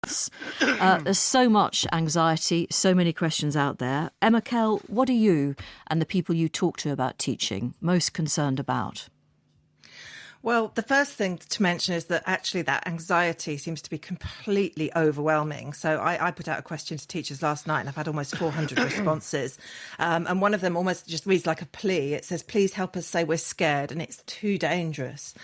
months. There's so much anxiety, so many questions out there. Emma Kell, what are you and the people you talk to about teaching most concerned about? Well, the first thing to mention is that actually that anxiety seems to be completely overwhelming. So I put out a question to teachers last night and I've had almost 400 responses. And one of them almost just reads like a plea. It says, please help us say we're scared and it's too dangerous.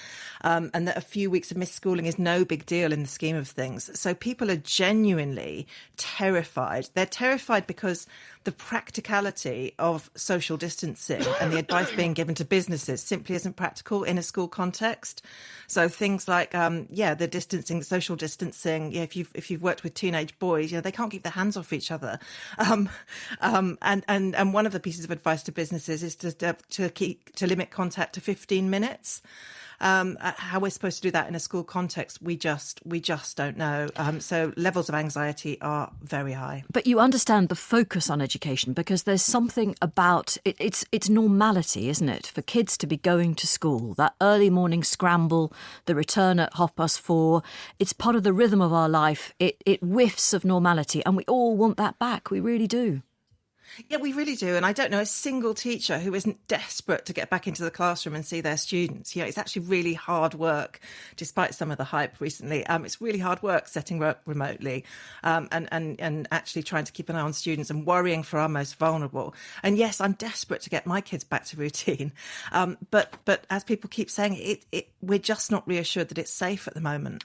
And that a few weeks of missed schooling is no big deal in the scheme of things. So people are genuinely terrified. They're terrified because the practicality of social distancing and the advice being given to businesses simply isn't practical in a school context. So things like, the distancing, social distancing. Yeah, if you've worked with teenage boys, they can't keep their hands off each other. And one of the pieces of advice to businesses is to limit contact to 15 minutes. How we're supposed to do that in a school context, we just don't know. So levels of anxiety are very high. But you understand the focus on education because there's something about it. It's normality, isn't it, for kids to be going to school? That early morning scramble, the return at 4:30. It's part of the rhythm of our life. It whiffs of normality, and we all want that back. We really do. Yeah, we really do. And I don't know a single teacher who isn't desperate to get back into the classroom and see their students. It's actually really hard work, despite some of the hype recently. It's really hard work setting work remotely and actually trying to keep an eye on students and worrying for our most vulnerable. And yes, I'm desperate to get my kids back to routine. But as people keep saying, we're just not reassured that it's safe at the moment.